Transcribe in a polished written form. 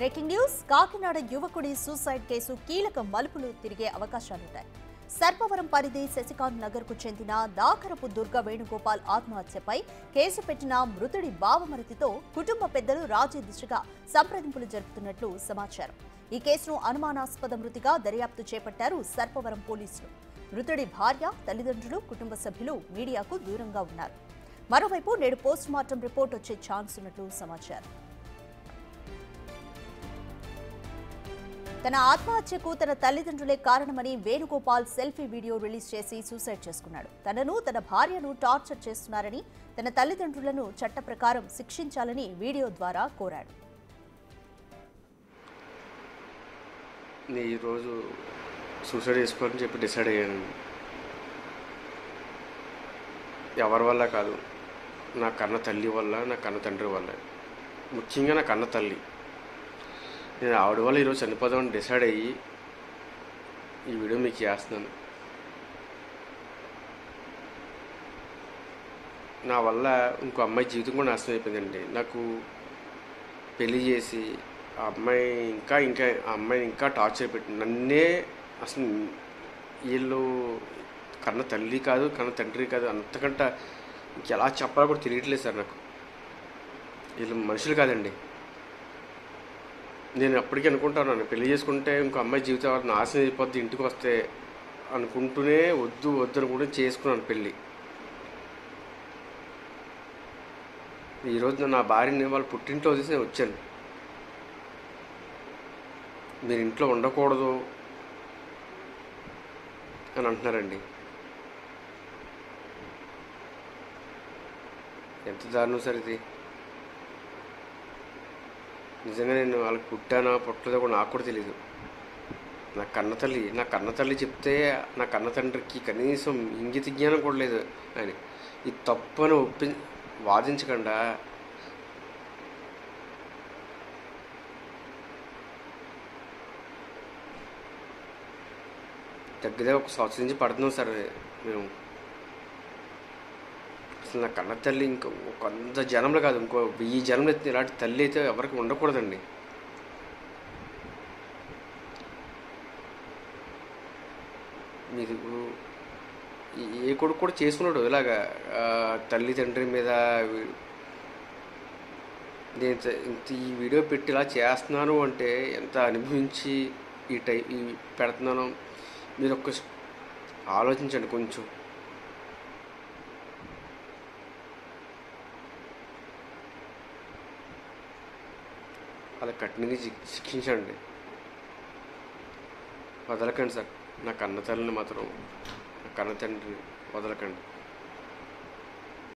Breaking news Kakinada యువకుడి suicide case కీలక మలుపులు తిరిగే అవకాశాలున్నాయి. సర్పవరం పరిధి శశికాంత్ నగర్ కు చెందిన దాకరపు దుర్గ వేణుగోపాల్ ఆత్మహత్యపై కేసు పెట్టిన మృతుడి బావమరిదితో కుటుంబ పెద్దలు రాజీ దిశగా సంప్రదింపులు జరుపుతున్నట్లు సమాచారం. ఈ కేసును అనుమానాస్పద మృతిగా దర్యాప్తు చేపట్టారు సర్పవరం పోలీసులు. మృతుడి భార్య, తల్లిదండ్రులు, కుటుంబ సభ్యులు మీడియాకు దూరంగా ఉన్నారు. మరోవైపు నేడు పోస్టుమార్టం రిపోర్ట్ వచ్చే ఛాన్స్ ఉన్నట్లు సమాచారం. తన ఆత్మహత్యకు తన తల్లిదండ్రులే కారణమని వేణుగోపాల్ సెల్ఫీ వీడియో రిలీజ్ చేసి సూసైడ్ చేసుకున్నాడు. తనను, తన భార్యను టార్చర్ చేస్తున్నారని, తన తల్లిదండ్రులను చట్ట ప్రకారం శిక్షించాలని వీడియో ద్వారా కోరాడు. ఈరోజు సూసైడ్ చేసుకోవాలని చెప్పి డిసైడ్ అయ్యాను. ఎవరి వల్ల కాదు, నా కన్న తల్లి వల్ల, నా కన్న తండ్రి వల్ల, ముఖ్యంగా నా కన్న తల్లి. నేను ఆవిడ వల్ల ఈరోజు చనిపోదామని డిసైడ్ అయ్యి ఈ వీడియో మీకు చేస్తున్నాను. నా వల్ల ఇంకో అమ్మాయి జీవితం కూడా నాశనం అయిపోయిందండి. నాకు పెళ్లి చేసి ఆ అమ్మాయి ఆ అమ్మాయిని ఇంకా టార్చర్ పెట్టి నన్నే అసలు వీళ్ళు కన్న తల్లి కాదు, కన్న తండ్రి కాదు, అంతకంటే ఇంకెలా చెప్పాలో కూడా తెలియట్లేదు సార్. నాకు వీళ్ళు మనుషులు కాదండి. నేను అప్పటికీ అనుకుంటాను, పెళ్లి చేసుకుంటే ఇంకో అమ్మాయి జీవితం నాశనం అయిపోద్ది ఇంటికి వస్తే అనుకుంటూనే వద్దు అనుకుంటే చేసుకున్నాను పెళ్ళి. ఈరోజు నా భార్యని వాళ్ళ పుట్టింట్లో వదిలేసి నేను వచ్చాను. మీరు ఇంట్లో ఉండకూడదు అని అంటున్నారండి. ఎంత దారుణం సార్ ఇది. నిజంగా నేను వాళ్ళకి పుట్టానా పుట్టలేదో కూడా నాకు కూడా తెలీదు. నా కన్న తల్లి చెప్తే నా కన్న తండ్రికి కనీసం ఇంగిత జ్ఞానం కూడా లేదు. అని ఇది తప్పు అని వాదించకుండా దగ్గర ఒక సంవత్సరం నుంచి పడుతున్నాం సార్ మేము. అసలు నా కన్న తల్లి ఇంకో కొంత జనంలో కాదు, ఇంకో 1000 జనంలో ఇలాంటి తల్లి అయితే ఎవరికి ఉండకూడదండి. మీరు ఏ కొడుకు కూడా చేసుకున్నాడు ఇలాగా తల్లి తండ్రి మీద. నేను ఈ వీడియో పెట్టి ఇలా చేస్తున్నాను అంటే ఎంత అనుభవించి ఈ పెడుతున్నానో మీరు ఒక్క ఆలోచించండి కొంచెం. అలా కఠినంగా శిక్షించండి, వదలకండి సార్. నా కన్న తల్లిని మాత్రం, నా కన్న తండ్రిని వదలకండి.